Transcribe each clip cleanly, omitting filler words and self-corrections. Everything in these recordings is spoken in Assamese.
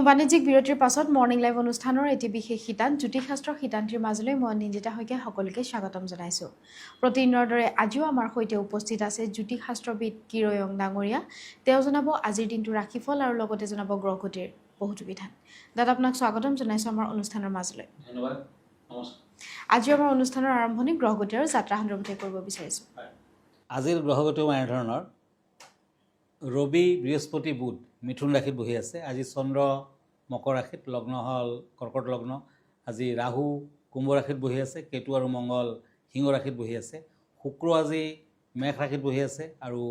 বাণিজ্যিক বিৰতিৰ পাছত মৰ্নিং লাইভ অনুষ্ঠানৰ এটি বিশেষ শিতান জ্যোতিষশাস্ত্ৰৰ শিতান্তিৰ মাজলৈ মই নিন্দিতা শইকীয়া সকলোকে স্বাগতম জনাইছোঁ। প্ৰতিদিনৰ দৰে আজিও আমাৰ সৈতে উপস্থিত আছে জ্যোতিষশাস্ত্ৰবিদ কিৰয়ং ডাঙৰীয়া। তেওঁ জনাব আজিৰ দিনটোৰ ৰাশিফল আৰু লগতে জনাব গ্ৰহগতিৰ বহুতো বিধান। দাদা আপোনাক স্বাগতম জনাইছোঁ আমাৰ অনুষ্ঠানৰ মাজলৈ। ধন্যবাদ, নমস্কাৰ। আজি আমাৰ অনুষ্ঠানৰ আৰম্ভণি গ্ৰহগতি আৰু যাত্ৰা সন্দৰ্ভতে কৰিব বিচাৰিছোঁ। আজিৰ গ্ৰহগতিও এনেধৰণৰ: ৰবি, বৃহস্পতি, বুধ মিথুন ৰাশিত বহি আছে। আজি চন্দ্ৰ মকৰ ৰাশিত, লগ্ন হ'ল কৰ্কট লগ্ন। আজি ৰাহু কুম্ভ ৰাশিত বহি আছে, কেতু আৰু মংগল সিংহ ৰাশিত বহি আছে। শুক্ৰ আজি মেষ ৰাশিত বহি আছে আৰু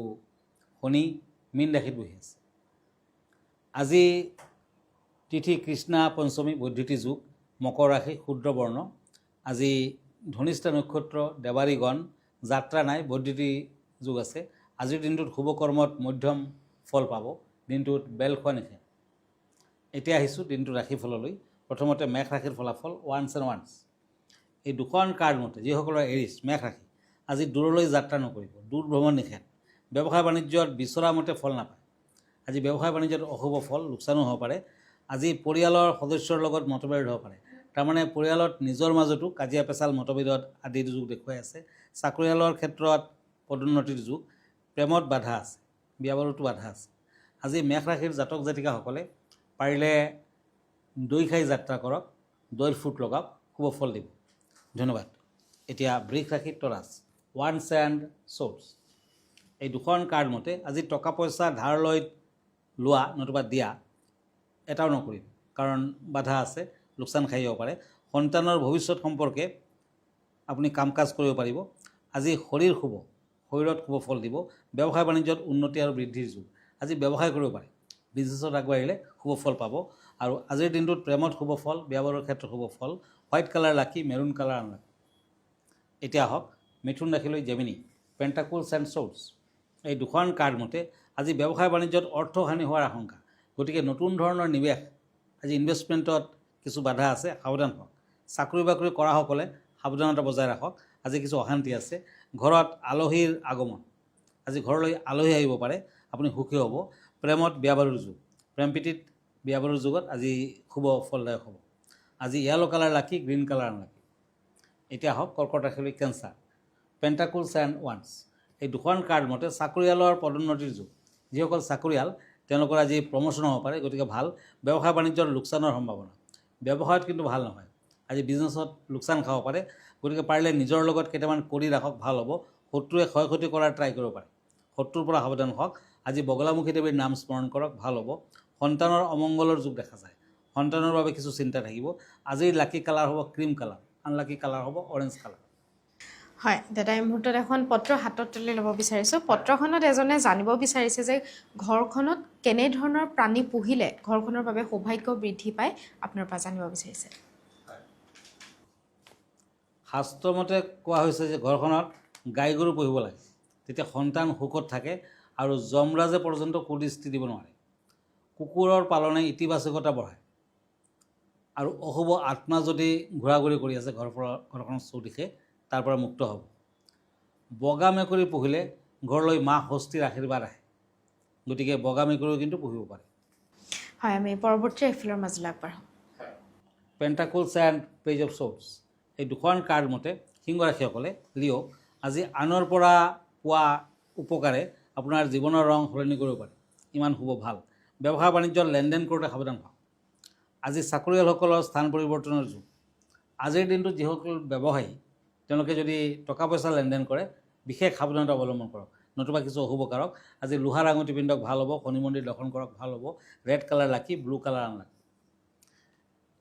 শনি মীন ৰাশিত বহি আছে। আজি তিথি কৃষ্ণা পঞ্চমী, বৈদ্যুতি যোগ, মকৰ ৰাশি, শুদ্ৰ বৰ্ণ। আজি ধনিষ্ঠা নক্ষত্ৰ, দেৱাৰীগণ, যাত্ৰা নাই, বৈদ্যুতি যোগ আছে। আজিৰ দিনটোত শুভ কৰ্মত মধ্যম ফল পাব। দিনটোত বেল খোৱা নিষেধ। এতিয়া আহিছোঁ দিনটোৰ ৰাশিফললৈ। প্ৰথমতে মেষ ৰাশিৰ ফলাফল ওৱান্স এণ্ড ওৱান্স। এই দুখন কাৰ্ড মতে যিসকলৰ এৰিছ মেষ ৰাশি, আজি দূৰলৈ যাত্ৰা নকৰিব, দূৰ ভ্ৰমণ নিষেধ। ব্যৱসায় বাণিজ্যত বিচৰা মতে ফল নাপায়। আজি ব্যৱসায় বাণিজ্যত অশুভ ফল, লোকচানো হ'ব পাৰে। আজি পৰিয়ালৰ সদস্যৰ লগত মতভেদ হ'ব পাৰে। তাৰমানে পৰিয়ালত নিজৰ মাজতো কাজিয়া পেচাল, মতভেদত আদিৰ যুগ দেখুৱাই আছে। চাকৰিয়ালৰ ক্ষেত্ৰত পদোন্নতিৰ যুগ। প্ৰেমত বাধা আছে, বিয়া বাৰুতো বাধা আছে। আজি মেষ ৰাশিৰ জাতক জাতিকাসকলে পাৰিলে দৈ খাই যাত্ৰা কৰক, দৈৰ ফুট লগাওক, শুভ ফল দিব। ধন্যবাদ। এতিয়া বৃষ ৰাশিৰ তৰাজ, ওৱান্স এণ্ড শ্বৰ্টছ। এই দুখন কাৰ্ড মতে আজি টকা পইচা ধাৰ লৈ লোৱা নতুবা দিয়া এটাও নকৰিব, কাৰণ বাধা আছে, লোকচান খাই যাব পাৰে। সন্তানৰ ভৱিষ্যত সম্পৰ্কে আপুনি কাম কাজ কৰিব পাৰিব। আজি শৰীৰ শুভ, শৰীৰত শুভ ফল দিব। ব্যৱসায় বাণিজ্যত উন্নতি আৰু বৃদ্ধিৰ যুগ। আজি ব্যৱসায় কৰিব পাৰে, বিজনেছত আগবাঢ়িলে শুভ ফল পাব। আৰু আজিৰ দিনটোত প্ৰেমত শুভ ফল, বিয়া বাৰুৰ ক্ষেত্ৰত শুভ ফল। হোৱাইট কালাৰ লাকি, মেৰুণ কালাৰ আনলাকি। এতিয়া আহক মিথুন ৰাশিলৈ জেমিনি, পেণ্টাকুলছ এণ্ড শ্বৰ্টছ। এই দুখন কাৰ্ড মতে আজি ব্যৱসায় বাণিজ্যত অৰ্থহানি হোৱাৰ আশংকা। গতিকে নতুন ধৰণৰ নিৱেশ, আজি ইনভেষ্টমেণ্টত কিছু বাধা আছে, সাৱধান হওক। চাকৰি বাকৰি কৰাসকলে সাৱধানতা বজাই ৰাখক। আজি কিছু অশান্তি আছে। ঘৰত আলহীৰ আগমন, আজি ঘৰলৈ আলহী আহিব পাৰে, আপুনি সুখী হ'ব। প্ৰেমত বিয়া বাৰুৰ যুগ, প্ৰেম প্ৰীতিত বিয়া বাৰুৰ যুগত আজি শুভ ফলদায়ক হ'ব। আজি য়েলো কালাৰ লাকি, গ্ৰীণ কালাৰ আনলাকি। এতিয়া আহক কৰ্কট ৰাশিলৈ কেঞ্চাৰ, পেণ্টাকুলছ এণ্ড ওৱান্স। এই দুখন কাৰ্ড মতে চাকৰিয়ালৰ পদোন্নতিৰ যুগ। যিসকল চাকৰিয়াল তেওঁলোকৰ আজি প্ৰমোশ্যন হ'ব পাৰে, গতিকে ভাল। ব্যৱসায় বাণিজ্যৰ লোকচানৰ সম্ভাৱনা, ব্যৱসায়ত কিন্তু ভাল নহয়। আজি বিজনেছত লোকচান খাব পাৰে, গতিকে পাৰিলে নিজৰ লগত কেইটামান কৰি ৰাখক, ভাল হ'ব। শত্ৰুৱে ক্ষয় ক্ষতি কৰাৰ ট্ৰাই কৰিব পাৰে, শত্ৰুৰ পৰা সাৱধান হওক। আজি বগলামুখী দেৱীৰ নাম স্মৰণ কৰক, ভাল হ'ব। সন্তানৰ অমংগলৰ যুগ দেখা যায়, সন্তানৰ বাবে কিছু চিন্তা থাকিব। আজিৰ লাকি কালাৰ হ'ব ক্ৰীম কালাৰ, আনলাকি কালাৰ হ'ব অৰেঞ্জ কালাৰ। হয় দাদা, এই মুহূৰ্তত এখন পত্ৰ হাতত তুলি ল'ব বিচাৰিছোঁ। পত্ৰখনত এজনে জানিব বিচাৰিছে যে ঘৰখনত কেনেধৰণৰ প্ৰাণী পুহিলে ঘৰখনৰ বাবে সৌভাগ্য বৃদ্ধি পায়, আপোনাৰ পৰা জানিব বিচাৰিছে। শাস্ত্ৰমতে কোৱা হৈছে যে ঘৰখনত গাই গৰু পুহিব লাগে, তেতিয়া সন্তান সুখত থাকে আৰু যমৰাজে পৰ্যন্ত কুদৃষ্টি দিব নোৱাৰে। কুকুৰৰ পালনে ইতিবাচকতা বঢ়ায় আৰু অশুভ আত্মা যদি ঘূৰা ঘূৰি কৰি আছে ঘৰখনৰ চৌদিশে, তাৰ পৰা মুক্ত হ'ব। বগা মেকুৰী পুহিলে ঘৰলৈ মা ষষ্ঠীৰ আশীৰ্বাদ আহে, গতিকে বগা মেকুৰীও কিন্তু পুহিব পাৰে। হয়, আমি পৰৱৰ্তী ৰাশিফলৰ মাজলৈ আগবাঢ়োঁ। পেণ্টাকুলছ এণ্ড পেজ অফ শ্বৰ্টছ। এই দুখন কাৰ্ড মতে সিংহ ৰাশিসকলে লিঅ' আজি আনৰ পৰা পোৱা উপকাৰে আপোনাৰ জীৱনৰ ৰং সলনি কৰিব পাৰে, ইমান শুভ ভাল। ব্যৱসায় বাণিজ্যত লেনদেন কৰোঁতে সাৱধান হওক। আজি চাকৰিয়ালসকলৰ স্থান পৰিৱৰ্তনৰ যুগ। আজিৰ দিনটোত যিসকল ব্যৱসায়ী তেওঁলোকে যদি টকা পইচা লেনদেন কৰে, বিশেষ সাৱধানতা অৱলম্বন কৰক, নতুবা কিছু অশুভ কাৰক। আজি লোহাৰ আঙুঠি পিন্ধক, ভাল হ'ব। শনি মন্দিৰ দৰ্শন কৰক, ভাল হ'ব। ৰেড কালাৰ লাকি, ব্লু কালাৰ আনলাকি।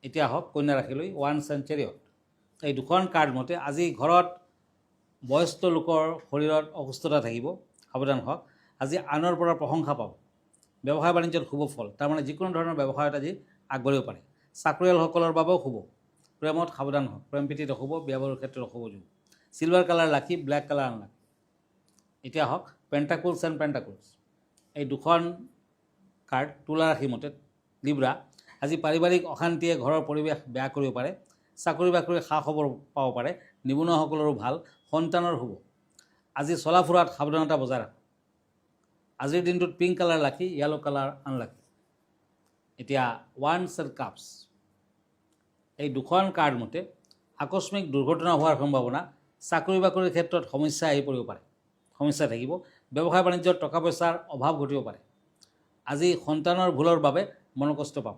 এতিয়া আহক কন্যা ৰাশিলৈ, ওৱান্স এণ্ড চেৰিয়ট। এই দুখন কাৰ্ড মতে আজি ঘৰত বয়স্ক লোকৰ শৰীৰত অসুস্থতা থাকিব, সাৱধান হওক। আজি আনৰ পৰা প্ৰশংসা পাব। ব্যৱসায় বাণিজ্যত শুভ ফল, তাৰমানে যিকোনো ধৰণৰ ব্যৱসায়ত আজি আগবাঢ়িব পাৰে। চাকৰিয়ালসকলৰ বাবেও শুভ। প্ৰেমত সাৱধান হওক, প্ৰেম প্ৰীতিত অশুভ, বিয়া বাৰুৰ ক্ষেত্ৰত অশুভ যুগ। চিলভাৰ কালাৰ লাকি, ব্লেক কালাৰ আনলাকি। এতিয়া আহক পেণ্টাকুলছ এণ্ড পেণ্টাকুলছ। এই দুখন কাৰ্ড তুলা ৰাশি মতে লিব্ৰা। আজি পাৰিবাৰিক অশান্তিয়ে ঘৰৰ পৰিৱেশ বেয়া কৰিব পাৰে। চাকৰি বাকৰিৰ খা খবৰ পাব পাৰে, নিবনুৱাসকলৰো ভাল। সন্তানৰ শুভ। আজি চলা ফুৰাত সাৱধানতা বজাই ৰাখক। আজিৰ দিনটোত পিংক কালাৰ লাকি, য়েলো কালাৰ আনলাকি। এতিয়া ওৱান্স এণ্ড কাপছ, এই দুখন কাৰ্ড মতে আকস্মিক দুৰ্ঘটনা হোৱাৰ সম্ভাৱনা, চাকৰি বাকৰিৰ ক্ষেত্ৰত সমস্যা আহি পৰিব পাৰে, সমস্যা থাকিব, ব্যৱসায় বাণিজ্যত টকা পইচাৰ অভাৱ ঘটিব পাৰে। আজি সন্তানৰ ভুলৰ বাবে মনকষ্ট পাব,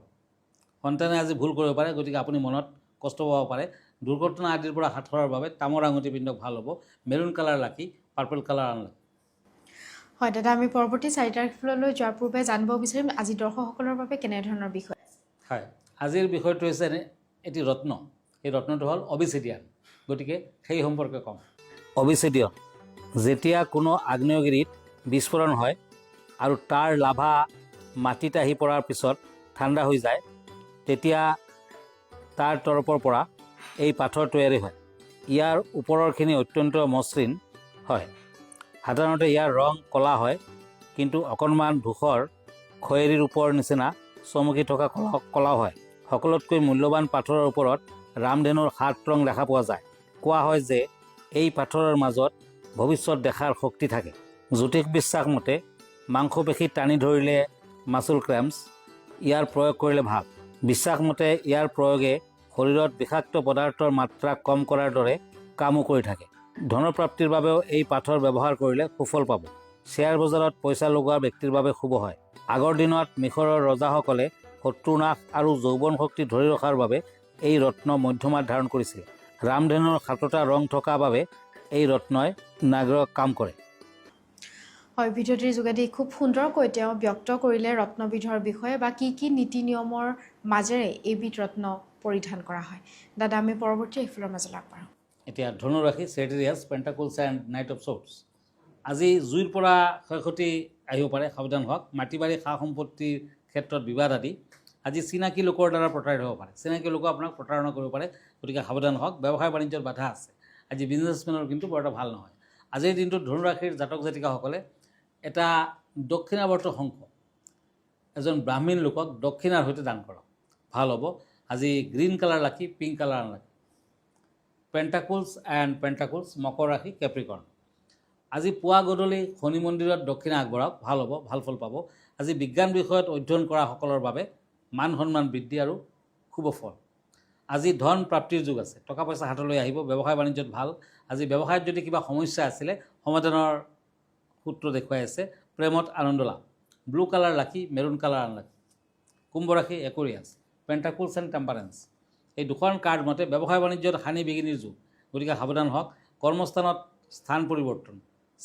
সন্তানে আজি ভুল কৰিব পাৰে, গতিকে আপুনি মনত কষ্ট পাব পাৰে। দুৰ্ঘটনা আদিৰ পৰা হাত সৰাৰ বাবে তামৰ আঙুঠি পিন্ধক, ভাল হ'ব। মেৰুণ কালাৰ লাকি, পাৰ্পল কালাৰ আনলাকি। হয় দাদা, আমি পৰৱৰ্তী 4 তাৰিখলৈ যোৱাৰ পূৰ্বে জানিব বিচাৰিম আজি দৰ্শকসকলৰ বাবে কেনেধৰণৰ বিষয়। হয়, আজিৰ বিষয়টো হৈছে এটি ৰত্ন, এই ৰত্নটো হ'ল অবিচিডিয়ান, গতিকে সেই সম্পৰ্কে ক'ম। অবিচিডিয়ান যেতিয়া কোনো আগ্নেয়গিৰিত বিস্ফোৰণ হয় আৰু তাৰ লাভা মাটিত আহি পৰাৰ পিছত ঠাণ্ডা হৈ যায়, তেতিয়া তাৰ তৰফৰ পৰা এই পাথৰ তৈয়াৰী হয়। ইয়াৰ ওপৰৰখিনি অত্যন্ত মসৃণ হয়। সাধাৰণতে ইয়াৰ ৰং ক'লা হয়, কিন্তু অকণমান ধূসৰ খয়েৰী ৰূপৰ নিচিনা চমকি থকা ক'লাও হয়। সকলোতকৈ মূল্যৱান পাথৰৰ ওপৰত ৰামধেনুৰ 7 ৰং দেখা পোৱা যায়। কোৱা হয় যে এই পাথৰৰ মাজত ভৱিষ্যত দেখাৰ শক্তি থাকে। জ্যোতিষ বিশ্বাস মতে মাংসপেশী টানি ধৰিলে মাচুল ক্ৰেম্পছ, ইয়াৰ প্ৰয়োগ কৰিলে ভাল। বিশ্বাস মতে ইয়াৰ প্ৰয়োগে শৰীৰত বিষাক্ত পদাৰ্থৰ মাত্ৰা কম কৰাৰ দৰে কামো কৰি থাকে। ধনপ্ৰাপ্তিৰ বাবেও এই পাথৰ ব্যৱহাৰ কৰিলে সুফল পাব। শ্বেয়াৰ বজাৰত পইচা লগোৱা ব্যক্তিৰ বাবে শুভ হয়। আগৰ দিনত মিশৰৰ ৰজাসকলে শত্ৰুনাশ আৰু যৌৱন শক্তি ধৰি ৰখাৰ বাবে এই ৰত্ন মধ্যমাত ধাৰণ কৰিছিল। ৰামধেনুৰ 7টা ৰং থকা বাবে এই ৰত্নই নাগৰিক কাম কৰে। হয়, ভিডিঅ'টিৰ যোগেদি খুব সুন্দৰকৈ তেওঁ ব্যক্ত কৰিলে ৰত্নবিধৰ বিষয়ে বা কি কি নীতি নিয়মৰ মাজেৰে এইবিধ ৰত্ন পৰিধান কৰা হয়। দাদা, আমি পৰৱৰ্তী এইফালৰ মাজলৈ আগবাঢ়োঁ। এতিয়া ধনুৰাশি, ছেজিটেৰিয়াছ, পেণ্টাকলছ এণ্ড নাইট অফ শ্বৰ্টছ। আজি জুইৰ পৰা ক্ষয়ক্ষতি আহিব পাৰে, সাৱধান হওক। মাটি বাৰী সা সম্পত্তিৰ ক্ষেত্ৰত বিবাদ আদি। আজি চিনাকি লোকৰ দ্বাৰা প্ৰতাৰিত হ'ব পাৰে, চিনাকি লোকে আপোনাক প্ৰতাৰণা কৰিব পাৰে, গতিকে সাৱধান হওক। ব্যৱসায় বাণিজ্যত বাধা আছে, আজি বিজনেছমেনৰ কিন্তু বৰ এটা ভাল নহয়। আজিৰ দিনটোত ধনুৰাশিৰ জাতক জাতিকাসকলে এটা দক্ষিণাৱৰ্ত শংখ এজন ব্ৰাহ্মীণ লোকক দক্ষিণাৰ সৈতে দান কৰক, ভাল হ'ব। আজি green colour lucky, pink colour unlucky. Pentacles and pentacles, মকৰ ৰাশি, কেপ্ৰিকৰ্ণ। আজি পুৱা গধূলি শনি মন্দিৰত দক্ষিণা আগবঢ়াওক, ভাল হ'ব, ভাল ফল পাব। আজি বিজ্ঞান বিষয়ত অধ্যয়ন কৰা সকলৰ বাবে মান সন্মান বৃদ্ধি আৰু শুভ ফল। আজি ধন প্ৰাপ্তিৰ যুগ আছে, টকা পইচা হাতলৈ আহিব, ব্যৱসায় বাণিজ্যত ভাল। আজি ব্যৱসায়ত যদি কিবা সমস্যা আছিলে সমাধানৰ সূত্ৰ দেখুৱাই আছে। প্ৰেমত আনন্দ লাভ। ব্লু কালাৰ লাকি, মেৰুণ কালাৰ আনলাকি। কুম্ভ ৰাশি, একুৰিয়াছ, পেণ্টাকলছ এণ্ড টেম্পাৰেন্স। এই দুখন কাৰ্ড মতে ব্যৱসায় বাণিজ্যত হানি বিঘিনিৰ যুগ, গতিকে সাৱধান হওক। কৰ্মস্থানত স্থান পৰিৱৰ্তন,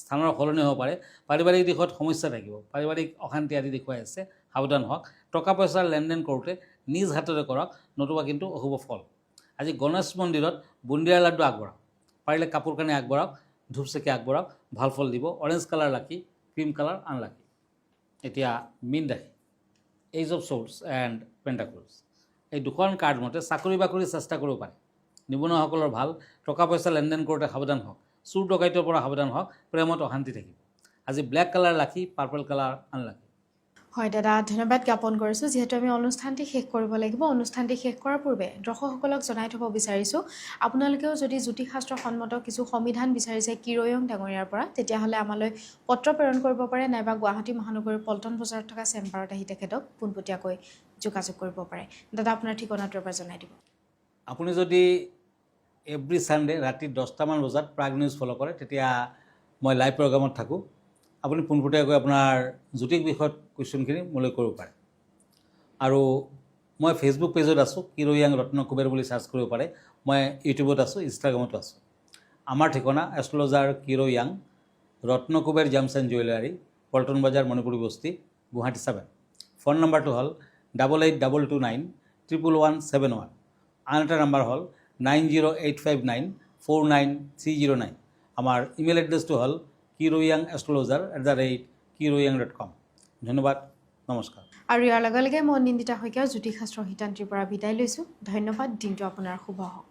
স্থানৰ সলনি হ'ব পাৰে। পাৰিবাৰিক দিশত সমস্যা থাকিব, পাৰিবাৰিক অশান্তি আদি দেখুৱাই আছে, সাৱধান হওক। টকা পইচাৰ লেনদেন কৰোঁতে নিজ হাতেৰে কৰক, নতুবা কিন্তু অশুভ ফল। আজি গণেশ মন্দিৰত বুন্দিয়াৰ লাড্ডু আগবঢ়াওক, পাৰিলে কাপোৰ কানি আগবঢ়াওক, ধূপ চাকি আগবঢ়াওক, ভাল ফল দিব। অৰেঞ্জ কালাৰ লাকি, ক্ৰীম কালাৰ আনলাকি। এতিয়া মীন ৰাশি, এইজ অফ শ্বৰ্টছ এণ্ড পেণ্টাকলছ। এই দুখন কাৰ্ড মতে চাকৰি বাকৰি চেষ্টা কৰিব পাৰে, নিবনুৱাসকলৰ ভাল। টকা পইচা লেনদেন কৰোঁতে সাৱধান হওক, চুৰ ডকাইতৰ পৰা সাৱধান হওক। প্ৰেমত অশান্তি থাকিব। আজি ব্লেক কালাৰ লাকি, পাৰ্পল কালাৰ আনলাকি। হয় দাদা, ধন্যবাদ জ্ঞাপন কৰিছোঁ। যিহেতু আমি অনুষ্ঠানটি শেষ কৰিব লাগিব, অনুষ্ঠানটি শেষ কৰাৰ পূৰ্বে দৰ্শকসকলক জনাই থ'ব বিচাৰিছোঁ, আপোনালোকেও যদি জ্যোতিষশাস্ত্ৰ সন্মত কিছু সমিধান বিচাৰিছে কিৰয়ং ডাঙৰীয়াৰ পৰা, তেতিয়াহ'লে আমালৈ পত্ৰ প্ৰেৰণ কৰিব পাৰে, নাইবা গুৱাহাটী মহানগৰীৰ পল্টন বজাৰত থকা চেম্বাৰত আহি তেখেতক পোনপটীয়াকৈ যোগাযোগ কৰিব পাৰে। দাদা, আপোনাৰ ঠিকনাটো এবাৰ জনাই দিব। আপুনি যদি এভৰি ছানডে ৰাতি 10টামান বজাত প্ৰাগ নিউজ ফ'ল' কৰে, তেতিয়া মই লাইভ প্ৰগ্ৰামত থাকোঁ। আপুনি পোনপটীয়াকৈ আপোনাৰ জ্যোতিষ বিষয়ত কুৱেশ্যনখিনি মোলৈ কৰিব পাৰে। আৰু মই ফেচবুক পেজত আছোঁ, কিৰয়াং ৰত্ন কুবেৰ বুলি চাৰ্চ কৰিব পাৰে। মই ইউটিউবত আছোঁ, ইনষ্টাগ্ৰামতো আছোঁ। আমাৰ ঠিকনা astrologer Kirayang, Ratna Kuber gems and jewellery, Paltan Bazar, Manipuri বস্তি, গুৱাহাটী 7। ফোন নম্বৰটো হ'ল 8822911171। আন এটা নম্বৰ হ'ল 9085949309। আমাৰ ইমেইল এড্ৰেছটো হ'ল kiroyangastrologer@kiroyang.com। ধন্যবাদ, নমস্কাৰ। আৰু ইয়াৰ লগে লগে মই নিন্দিতা শইকীয়া জ্যোতিষশাস্ত্ৰ সিদ্ধান্তিৰ পৰা বিদায় লৈছোঁ। ধন্যবাদ, দিনটো আপোনাৰ শুভ হওক।